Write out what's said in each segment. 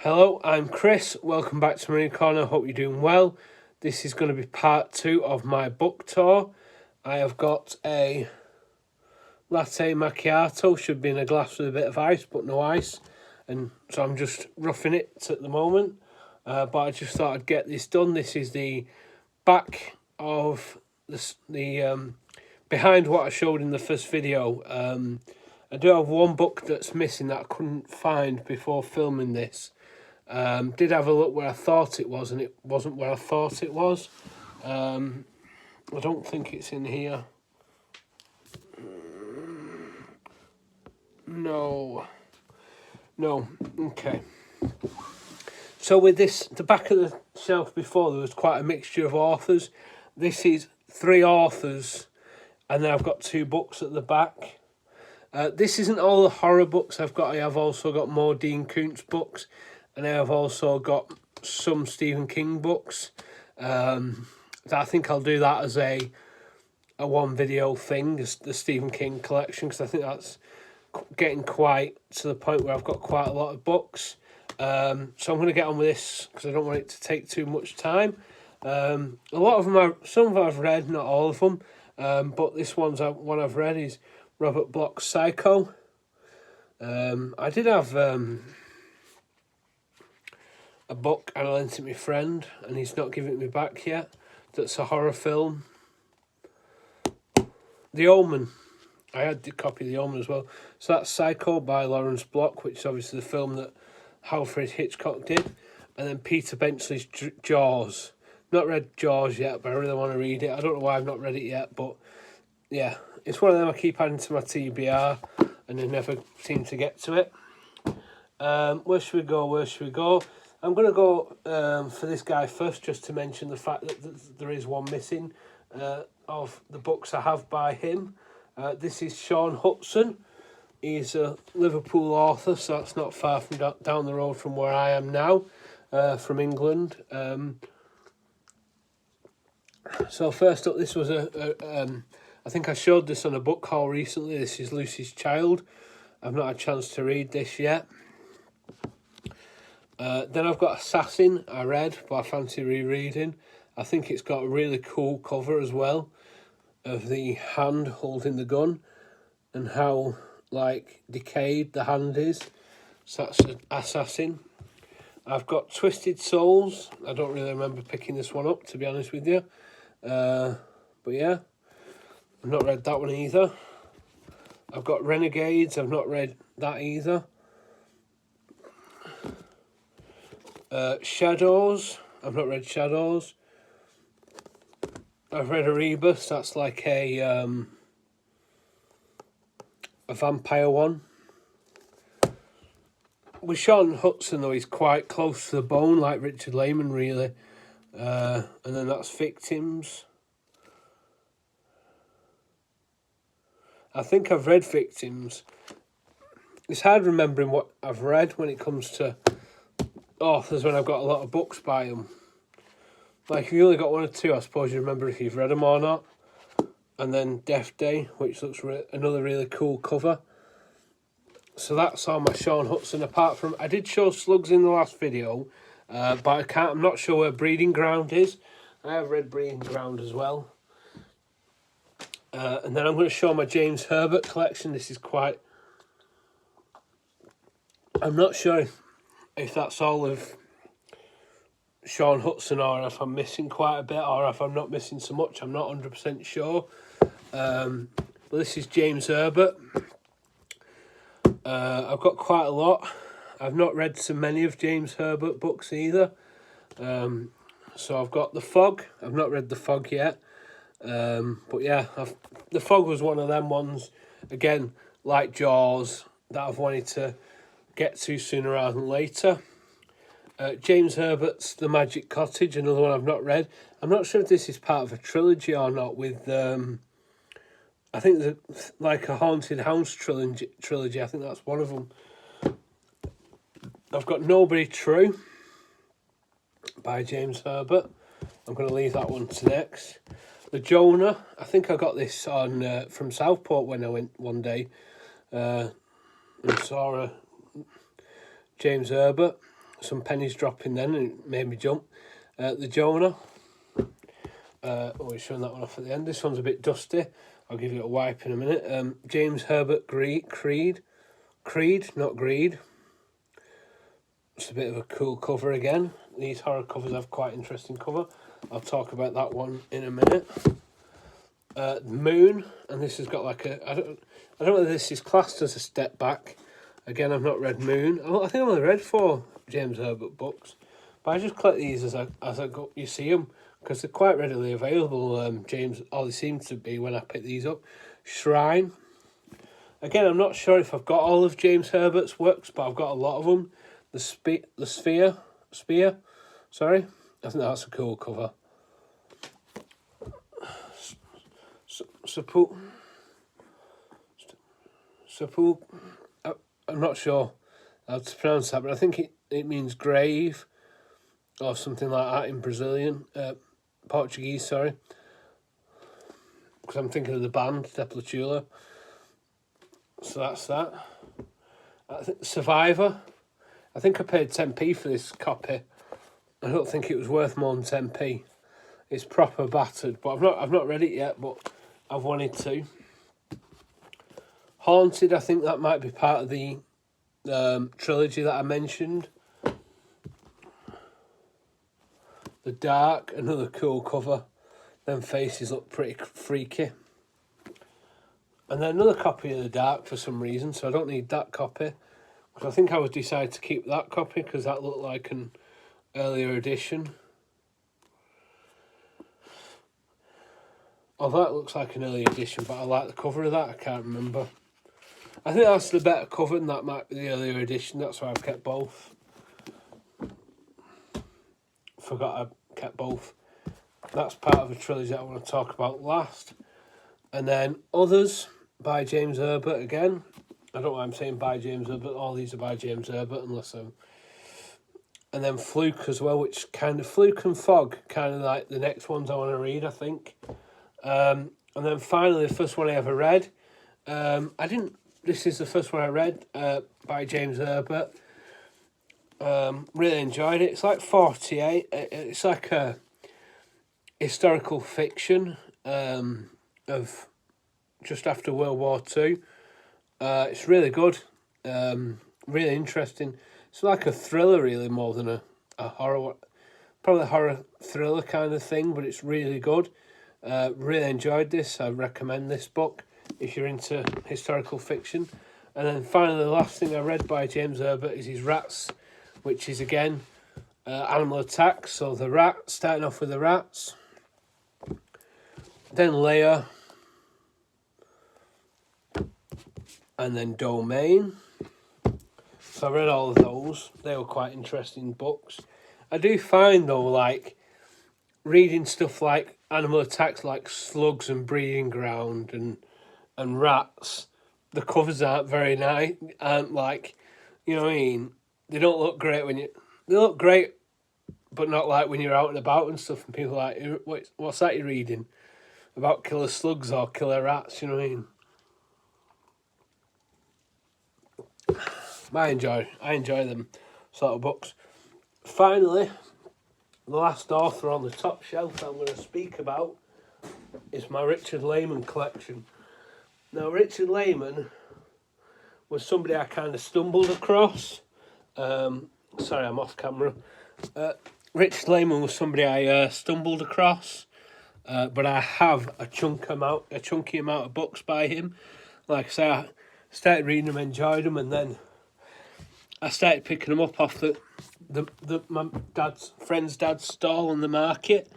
Hello, I'm Chris. Welcome back to Marine Corner. Hope you're doing well. This is going to be part 2 of my book tour. I have got a latte macchiato, should be in a glass with a bit of ice, but no ice. And so I'm just roughing it at the moment. But I just thought I'd get this done. This is the back of the behind what I showed in the first video. I do have one book that's missing that I couldn't find before filming this. Did have a look where I thought it was, and it wasn't where I thought it was. I don't think it's in here. No. Okay. So with this, the back of the shelf before, there was quite a mixture of authors. This is 3 authors, and then I've got 2 books at the back. This isn't all the horror books I've got. I have also got more Dean Koontz books, and I have also got some Stephen King books. I think I'll do that as a one video thing, the Stephen King collection, because I think that's getting quite to the point where I've got quite a lot of books. So I'm going to get on with this because I don't want it to take too much time. A lot of them, some of them I've read, not all of them. But this one I've read is Robert Bloch's Psycho. I did have a book and I lent it to my friend, and he's not giving it me back yet. That's a horror film. The Omen. I had the copy of The Omen as well. So that's Psycho by Lawrence Bloch, which is obviously the film that Alfred Hitchcock did. And then Peter Benchley's Jaws. Not read Jaws yet, but I really want to read it. I don't know why I've not read it yet, but yeah, it's one of them I keep adding to my TBR, and I never seem to get to it. Where should we go? I'm going to go for this guy first, just to mention the fact that there is one missing of the books I have by him. This is Shaun Hutson. He's a Liverpool author, so that's not far from down the road from where I am now, from England. So first up, this was I think I showed this on a book haul recently. This is Lucy's Child. I've not had a chance to read this yet. Then I've got Assassin, I read, but I fancy rereading. I think it's got a really cool cover as well, of the hand holding the gun, and how, like, decayed the hand is. So that's Assassin. I've got Twisted Souls. I don't really remember picking this one up, to be honest with you. But yeah, I've not read that one either. I've got Renegades. I've not read that either. Shadows. I've not read Shadows. I've read Erebus. That's like a vampire one. With Shaun Hutson, though, he's quite close to the bone, like Richard Laymon, really. And then that's Victims. I think I've read Victims. It's hard remembering what I've read when it comes to authors when I've got a lot of books by them. Like, if you only got 1 or 2, I suppose you remember if you've read them or not. And then Death Day, which looks another really cool cover. So that's all my Shaun Hutson, apart from, I did show Slugs in the last video, but I'm not sure where Breeding Ground is. I have read Breeding Ground as well. And then I'm going to show my James Herbert collection. This is quite, I'm not sure if that's all of Shaun Hutson, or if I'm missing quite a bit, or if I'm not missing so much. I'm not 100% sure. But this is James Herbert. I've got quite a lot. I've not read so many of James Herbert books either. So I've got The Fog. I've not read The Fog yet. But yeah, The Fog was one of them ones, again, like Jaws, that I've wanted to get to sooner rather than later. James Herbert's The Magic Cottage, another one I've not read. I'm not sure if this is part of a trilogy or not, with I think there's like a Haunted House trilogy. I think that's one of them. I've got Nobody True by James Herbert. I'm going to leave that one to next. The Jonah. I think I got this on from Southport when I went one day and saw James Herbert. some pennies dropping then, and it made me jump. The Jonah. Always showing that one off at the end. This one's a bit dusty. I'll give it a wipe in a minute. James Herbert Creed, not Greed. It's a bit of a cool cover again. These horror covers have quite interesting cover. I'll talk about that one in a minute. Moon, and this has got like a... I don't know whether this is classed as a step back. Again, I've not read Moon. I think I've only read 4 James Herbert books. But I just collect these as I go. You see them, because they're quite readily available. James, all they seem to be when I pick these up. Shrine. Again, I'm not sure if I've got all of James Herbert's works, but I've got a lot of them. The Sphere. Sorry, I think that's a cool cover. Sapu. I'm not sure how to pronounce that, but I think it means grave or something like that in Brazilian, Portuguese, sorry. Because I'm thinking of the band, Deplatula. So that's that. I think Survivor. I think I paid 10p for this copy. I don't think it was worth more than 10p. It's proper battered, but I've not read it yet, but I've wanted to. Haunted, I think that might be part of the trilogy that I mentioned. The Dark, another cool cover. Them faces look pretty freaky. And then another copy of The Dark for some reason, so I don't need that copy. Because I think I would decide to keep that copy because that looked like an earlier edition. Although that looks like an early edition, but I like the cover of that, I can't remember. I think that's the better cover and that might be the earlier edition, that's why I've kept both. Forgot I kept both. That's part of a trilogy that I want to talk about last. And then Others by James Herbert again. I don't know why I'm saying by James Herbert, all these are by James Herbert unless I'm... And then Fluke as well, which kind of Fluke and Fog, kind of like the next ones I want to read, I think. And then finally, the first one I ever read. This is the first one I read by James Herbert. Really enjoyed it. It's like 48. It's like a historical fiction of just after World War II. It's really good. Really interesting. It's like a thriller, really, more than a horror. Probably a horror thriller kind of thing, but it's really good. Really enjoyed this. I recommend this book if you're into historical fiction. And then finally, the last thing I read by James Herbert is his Rats, which is again animal attacks. So the rat, starting off with the rats. Then Layer. And then Domain. So I read all of those. They were quite interesting books. I do find though, like reading stuff like animal attacks, like Slugs and Breeding Ground and Rats, the covers aren't very nice. And like, you know what I mean? They don't look great they look great, but not like when you're out and about and stuff. And people are like, what's that you're reading? About killer slugs or killer rats, you know what I mean? I enjoy them sort of books. Finally, the last author on the top shelf I'm going to speak about is my Richard Laymon collection. Now, Richard Laymon was somebody I kind of stumbled across. Sorry, I'm off camera. Richard Laymon was somebody I stumbled across, but I have a chunky amount of books by him. Like I say, I started reading them, enjoyed them, and then I started picking them up off my friend's dad's stall on the market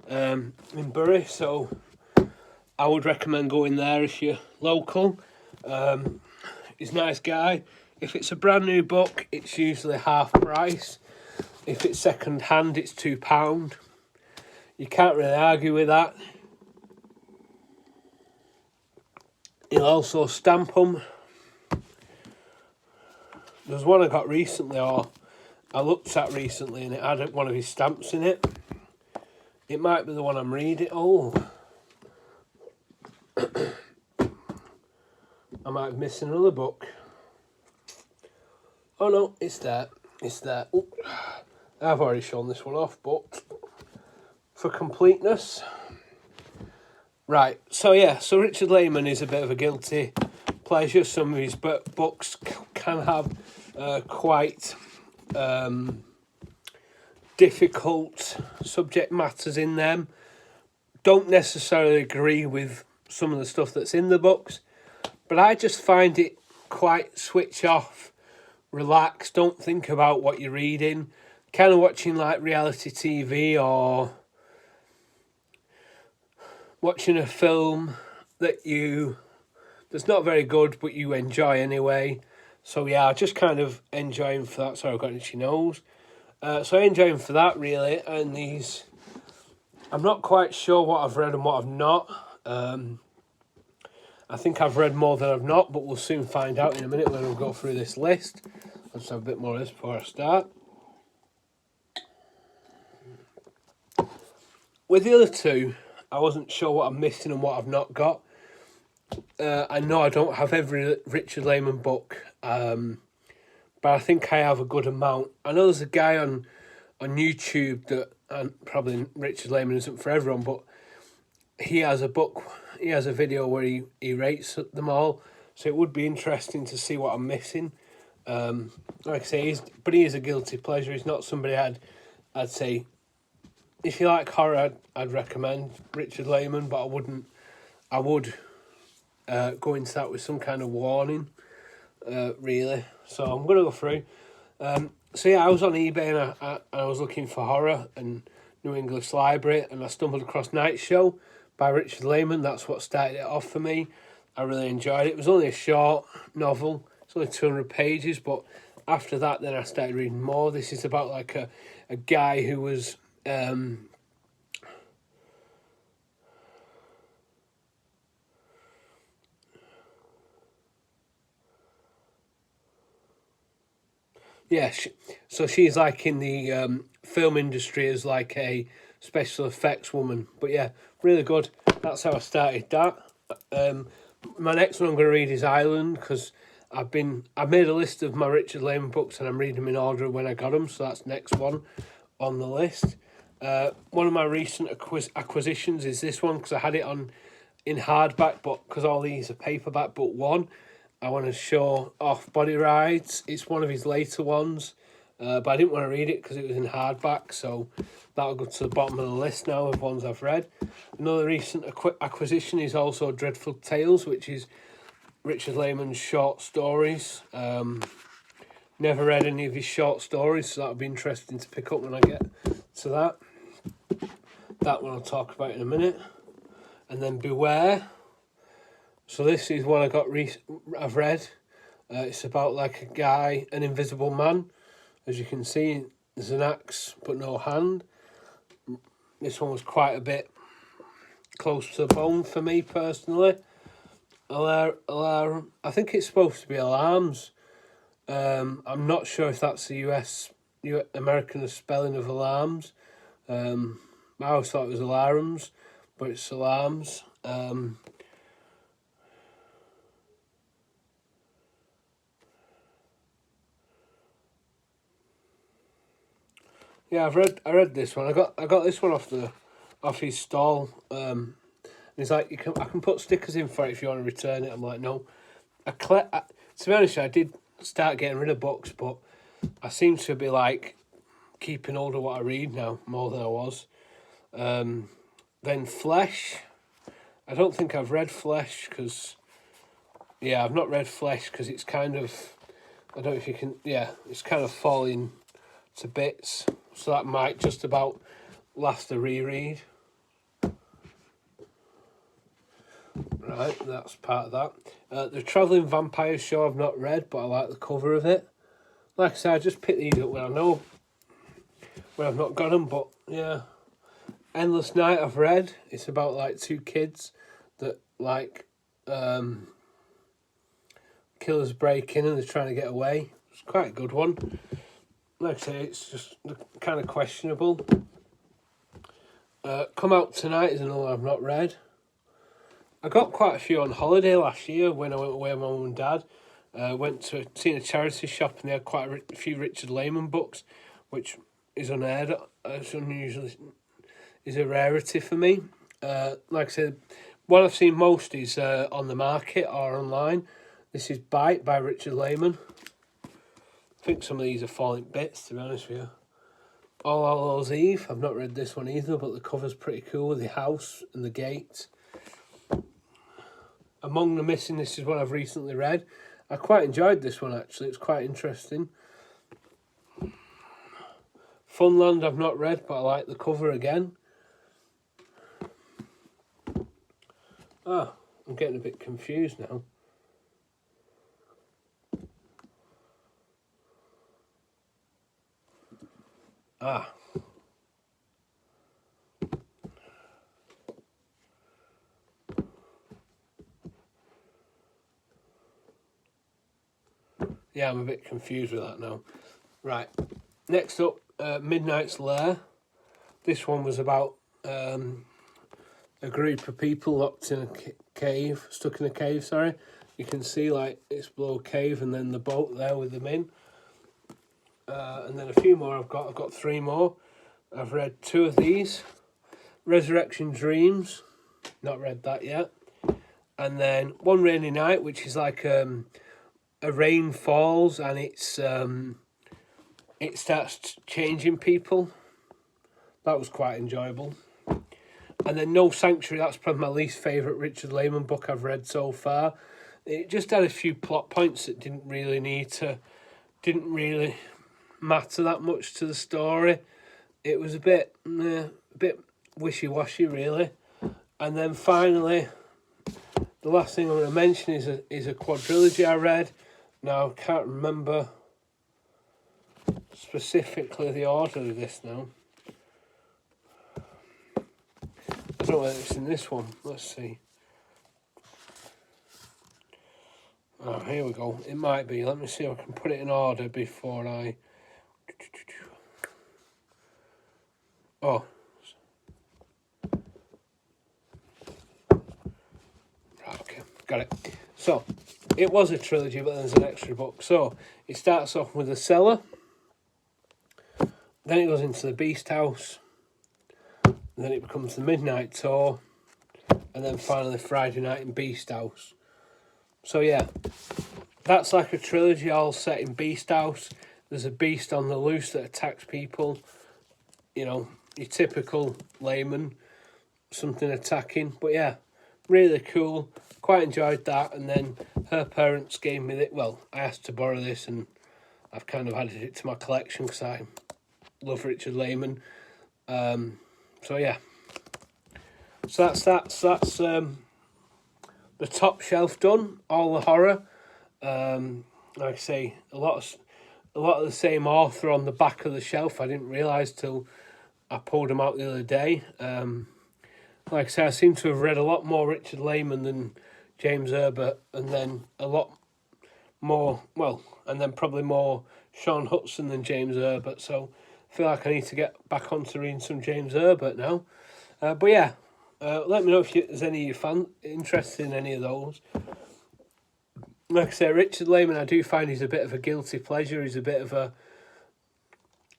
in Bury. So I would recommend going there if you're local. He's a nice guy. If it's a brand new book, it's usually half price. If it's second hand, it's £2. You can't really argue with that. He'll also stamp them. There's one I got recently, or I looked at recently, and it had one of his stamps in it. It might be the one I'm reading. Oh. I might be missing another book. Oh no, it's there. is there. Ooh, I've already shown this one off, but for completeness. Right, so Richard Laymon is a bit of a guilty pleasure. Some of his books can have quite difficult subject matters in them. Don't necessarily agree with some of the stuff that's in the books, but I just find it quite switch off, relax, don't think about what you're reading, kind of watching like reality TV or watching a film that's not very good but you enjoy anyway. So yeah, I just kind of enjoy him for that. Sorry, I've got an itchy nose. So I enjoy him for that really, and these, I'm not quite sure what I've read and what I've not. I think I've read more than I've not, but we'll soon find out in a minute when we go through this list. Let's have a bit more of this before I start. With the other two, I wasn't sure what I'm missing and what I've not got. I know I don't have every Richard Laymon book, but I think I have a good amount. I know there's a guy on YouTube that, and probably Richard Laymon isn't for everyone, but he has a video where he rates them all, so it would be interesting to see what I'm missing. Like I say, he is a guilty pleasure. He's not somebody I'd say, if you like horror, I'd recommend Richard Laymon, but I would go into that with some kind of warning, really. So I'm going to go through. So yeah, I was on eBay and I was looking for horror and New English Library, and I stumbled across Night Show by Richard Laymon. That's what started it off for me. I really enjoyed it. It was only a short novel. It's only 200 pages, but after that, then I started reading more. This is about like a guy who was so she's like in the film industry as like a special effects woman. But yeah, really good. That's how I started that. My next one I'm going to read is Island, because I've made a list of my Richard Laymon books and I'm reading them in order when I got them. So that's next one on the list. One of my recent acquisitions is this one, because I had it in hardback, but because all these are paperback, but one I want to show off Body Rides. It's one of his later ones, but I didn't want to read it because it was in hardback, so that'll go to the bottom of the list now of ones I've read. Another recent acquisition is also Dreadful Tales, which is Richard Laymon's short stories. Never read any of his short stories, so that'll be interesting to pick up when I get to that. That one I'll talk about in a minute. And then Beware. So this is one I've read. It's about like a guy, an invisible man. As you can see, there's an axe but no hand. This one was quite a bit close to the bone for me personally. Alarm. I think it's supposed to be alarms. I'm not sure if that's the American spelling of alarms. I always thought it was alarms, but it's alarms. Yeah, I read this one. I got this one off his stall. And he's like, I can put stickers in for it if you want to return it. I'm like, no. To be honest, I did start getting rid of books, but I seem to be like keeping hold of what I read now more than I was. Then Flesh. I don't think I've read Flesh because, yeah, I've not read Flesh because it's kind of, I don't know if you can, yeah, it's kind of falling to bits. So that might just about last a reread. Right, that's part of that. The Travelling Vampire Show I've not read, but I like the cover of it. Like I said, I just pick these up when I know when I've not got them, but yeah. Endless Night I've read. It's about like two kids that like killers break in and they're trying to get away. It's quite a good one. Like I say, it's just kind of questionable. Come Out Tonight is another I've not read. I got quite a few on holiday last year when I went away with my mum and dad, Seen a charity shop and they had quite a few Richard Laymon books, which is unheard of. It's unusual, is a rarity for me. Like I said, what I've seen most is on the market or online. This is Bite by Richard Laymon. I think some of these are falling bits, to be honest with you. All Hallows Eve, I've not read this one either, but the cover's pretty cool with the house and the gate. Among the Missing, this is one I've recently read. I quite enjoyed this one, actually. It's quite interesting. Funland I've not read, but I like the cover again. Ah, I'm getting a bit confused now. Ah. Yeah, I'm a bit confused with that now. Right, next up, Midnight's Lair. This one was about a group of people locked in a cave, stuck in a cave, sorry. You can see like it's below a cave and then the boat there with them in. And then a few more I've got 3 more. I've read 2 of these. Resurrection Dreams, not read that yet. And then One Rainy Night, which is like a rain falls and it starts changing people. That was quite enjoyable. And then No Sanctuary, that's probably my least favourite Richard Laymon book I've read so far. It just had a few plot points that didn't really matter that much to the story. It was a bit wishy-washy, really. And then finally, the last thing I'm going to mention is a quadrilogy I read. Now, I can't remember specifically the order of this now. I don't know whether it's in this one. Let's see. Oh, here we go. It might be. Let me see if I can put it in order before I... Oh. Okay, got it. So, it was a trilogy, but there's an extra book. So, it starts off with The Cellar. Then it goes into The Beast House. And then it becomes The Midnight Tour. And then finally Friday Night in Beast House. So, yeah. That's like a trilogy all set in Beast House. There's a beast on the loose that attacks people. You know, your typical Laymon. Something attacking. But, yeah. Really cool. Quite enjoyed that. And then her parents gave me it. Well, I asked to borrow this and I've kind of added it to my collection because I love Richard Laymon. So yeah. So that's the top shelf done. All the horror. Like I say, a lot of the same author on the back of the shelf. I didn't realise till I pulled them out the other day. Like I say, I seem to have read a lot more Richard Laymon than James Herbert, and then a lot more, well, and then probably more Shaun Hutson than James Herbert, so I feel like I need to get back onto reading some James Herbert now. But yeah, let me know if there's any of you interested in any of those. Like I say, Richard Laymon, I do find he's a bit of a guilty pleasure. He's a bit of a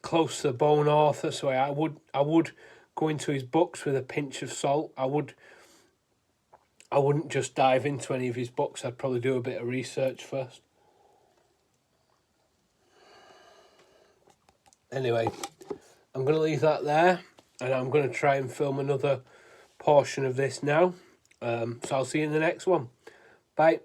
close to the bone author, so I would go into his books with a pinch of salt. I wouldn't just dive into any of his books. I'd probably do a bit of research first. Anyway, I'm going to leave that there, and I'm going to try and film another portion of this now. So I'll see you in the next one. Bye.